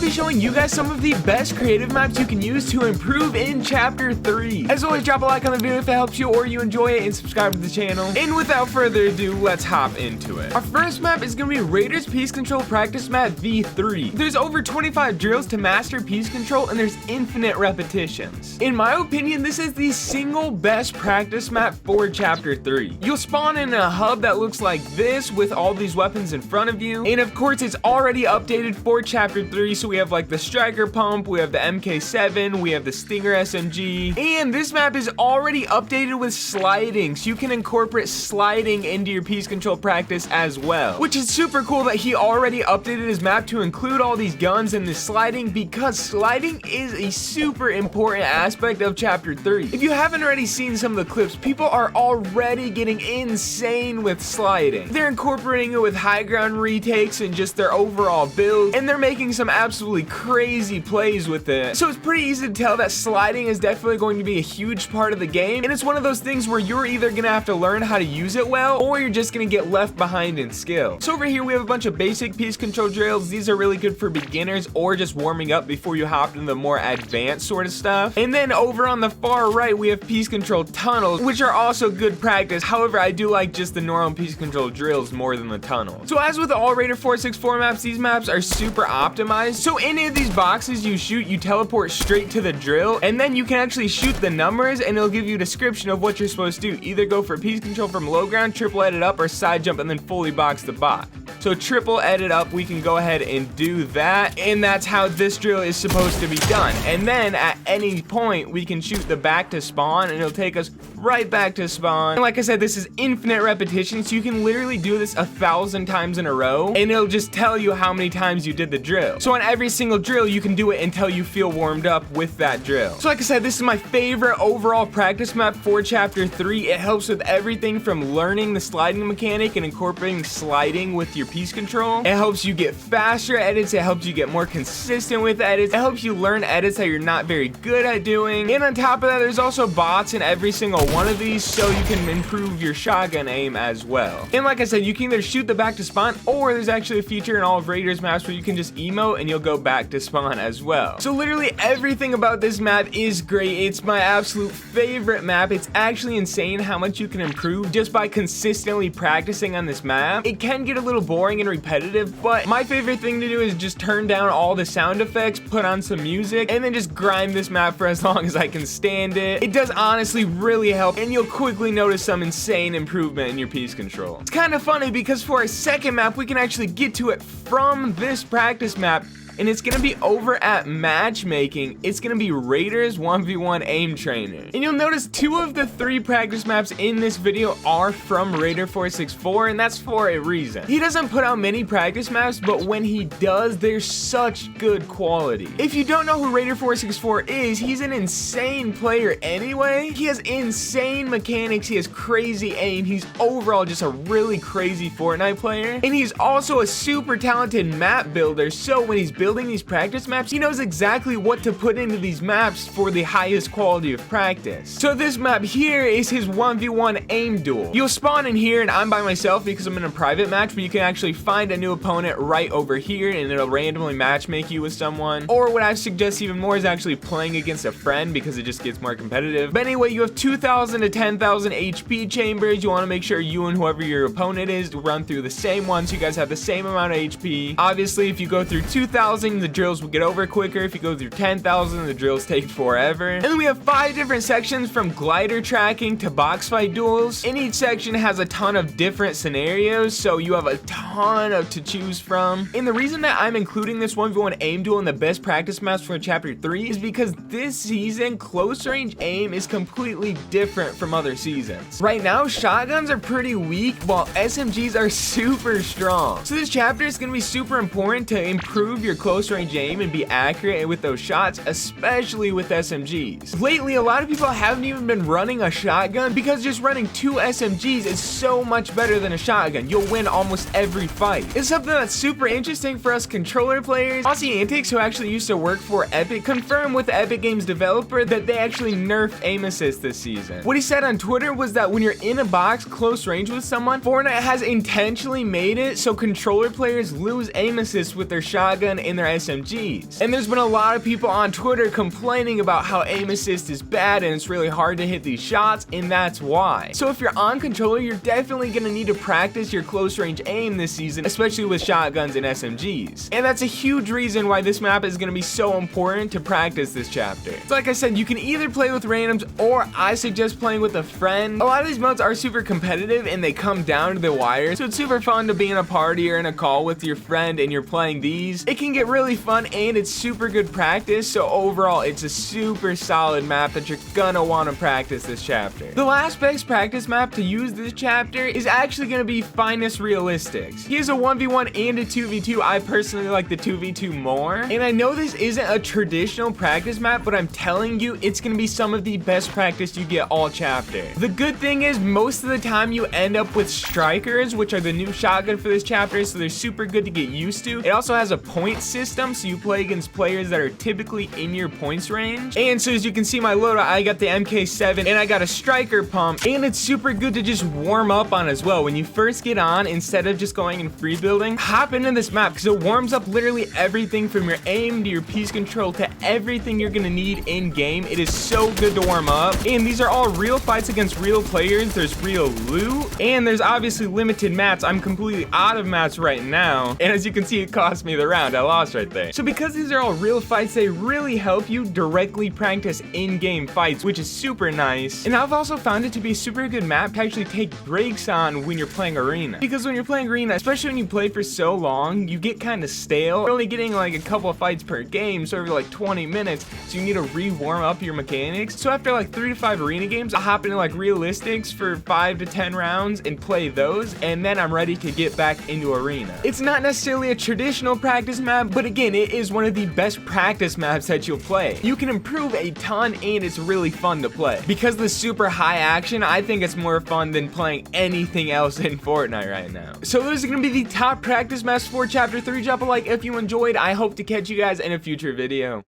be showing you guys some of the best creative maps you can use to improve in Chapter 3. As always, drop a like on the video if it helps you or you enjoy it, and subscribe to the channel. And without further ado, let's hop into it. Our first map is going to be Raiders Piece Control Practice Map V3. There's over 25 drills to master piece control, and there's infinite repetitions. In my opinion, this is the single best practice map for Chapter 3. You'll spawn in a hub that looks like this with all these weapons in front of you, and of course it's already updated for Chapter 3, so we have like the striker pump, we have the MK7, we have the Stinger SMG, and this map is already updated with sliding, so you can incorporate sliding into your piece control practice as well, which is super cool that he already updated his map to include all these guns and this sliding, because sliding is a super important aspect of Chapter 3. If you haven't already seen some of the clips, people are already getting insane with sliding. They're incorporating it with high ground retakes and just their overall build, and they're making some absolutely crazy plays with it. So it's pretty easy to tell that sliding is definitely going to be a huge part of the game, and it's one of those things where you're either gonna have to learn how to use it well, or you're just gonna get left behind in skill. So over here we have a bunch of basic piece control drills. These are really good for beginners or just warming up before you hop into the more advanced sort of stuff. And then over on the far right we have piece control tunnels, which are also good practice. However, I do like just the normal piece control drills more than the tunnels. So as with all Raider 464 maps, these maps are super optimized. So any of these boxes you shoot, you teleport straight to the drill, and then you can actually shoot the numbers and it'll give you a description of what you're supposed to do. Either go for piece control from low ground, triple edit up, or side jump and then fully box the bot. So triple edit up, we can go ahead and do that, and that's how this drill is supposed to be done. And then at any point we can shoot the back to spawn and it'll take us right back to spawn. And like I said, this is infinite repetition, so you can literally do this 1,000 times in a row and it'll just tell you how many times you did the drill. So on every single drill you can do it until you feel warmed up with that drill. So like I said, this is my favorite overall practice map for Chapter 3. It helps with everything from learning the sliding mechanic and incorporating sliding with your piece control. It helps you get faster edits, it helps you get more consistent with edits, it helps you learn edits that you're not very good at doing, and on top of that there's also bots in every single one of these, so you can improve your shotgun aim as well. And like I said, you can either shoot the back to spawn, or there's actually a feature in all of Raiders maps where you can just emote and you'll go back to spawn as well. So literally everything about this map is great. It's my absolute favorite map. It's actually insane how much you can improve just by consistently practicing on this map. It can get a little boring and repetitive, but my favorite thing to do is just turn down all the sound effects, put on some music, and then just grind this map for as long as I can stand it. It does honestly really help, and you'll quickly notice some insane improvement in your piece control. It's kind of funny because for our second map, we can actually get to it from this practice map, and it's gonna be over at matchmaking. It's gonna be Raiders 1v1 aim trainer. And you'll notice 2 of the 3 practice maps in this video are from Raider 464, and that's for a reason. He doesn't put out many practice maps, but when he does, they're such good quality. If you don't know who Raider 464 is, he's an insane player anyway. He has insane mechanics, he has crazy aim, he's overall just a really crazy Fortnite player, and he's also a super talented map builder, so when he's building these practice maps, he knows exactly what to put into these maps for the highest quality of practice. So this map here is his 1v1 aim duel. You'll spawn in here, and I'm by myself because I'm in a private match, but you can actually find a new opponent right over here and it'll randomly matchmake you with someone. Or what I suggest even more is actually playing against a friend, because it just gets more competitive. But anyway, you have 2,000 to 10,000 HP chambers. You want to make sure you and whoever your opponent is run through the same one, so you guys have the same amount of HP. Obviously, if you go through 2,000, the drills will get over quicker. If you go through 10,000, the drills take forever. And then we have 5 different sections, from glider tracking to box fight duels, and each section has a ton of different scenarios, so you have a ton to choose from. And the reason that I'm including this 1v1 aim duel in the best practice maps for Chapter 3 is because this season close range aim is completely different from other seasons. Right now shotguns are pretty weak while SMGs are super strong, so this chapter is going to be super important to improve your close range aim and be accurate with those shots, especially with SMGs. Lately, a lot of people haven't even been running a shotgun because just running 2 SMGs is so much better than a shotgun. You'll win almost every fight. It's something that's super interesting for us controller players. Aussie Antics, who actually used to work for Epic, confirmed with the Epic Games developer that they actually nerfed aim assist this season. What he said on Twitter was that when you're in a box close range with someone, Fortnite has intentionally made it so controller players lose aim assist with their shotgun and in their SMGs. And there's been a lot of people on Twitter complaining about how aim assist is bad and it's really hard to hit these shots, and that's why. So if you're on controller, you're definitely gonna need to practice your close range aim this season, especially with shotguns and SMGs. And that's a huge reason why this map is gonna be so important to practice this chapter. So like I said, you can either play with randoms, or I suggest playing with a friend. A lot of these modes are super competitive and they come down to the wire, so it's super fun to be in a party or in a call with your friend and you're playing these. It can get really fun and it's super good practice, so overall it's a super solid map that you're gonna want to practice this chapter. The last best practice map to use this chapter is actually gonna be Finest Realistics. He has a 1v1 and a 2v2. I personally like the 2v2 more, and I know this isn't a traditional practice map, but I'm telling you, it's gonna be some of the best practice you get all chapter. The good thing is most of the time you end up with strikers, which are the new shotgun for this chapter, so they're super good to get used to. It also has a point system, so you play against players that are typically in your points range. And so as you can see my loadout, I got the MK7 and I got a striker pump, and it's super good to just warm up on as well. When you first get on, instead of just going in free building, hop into this map because it warms up literally everything from your aim to your piece control to everything you're gonna need in game. It is so good to warm up, and these are all real fights against real players. There's real loot, and there's obviously limited mats. I'm completely out of mats right now, and as you can see, it cost me the round. I lost right there. So because these are all real fights, they really help you directly practice in-game fights, which is super nice. And I've also found it to be a super good map to actually take breaks on when you're playing arena, because when you're playing arena, especially when you play for so long, you get kind of stale. You're only getting like a couple of fights per game, so every like 20 minutes, so you need to re-warm up your mechanics. So after like 3 to 5 arena games, I'll hop into like realistics for 5 to 10 rounds and play those, and then I'm ready to get back into arena. It's not necessarily a traditional practice map, but again, it is one of the best practice maps that you'll play. You can improve a ton and it's really fun to play. Because of the super high action, I think it's more fun than playing anything else in Fortnite right now. So those are gonna be the top practice maps for chapter 3. Drop a like if you enjoyed. I hope to catch you guys in a future video.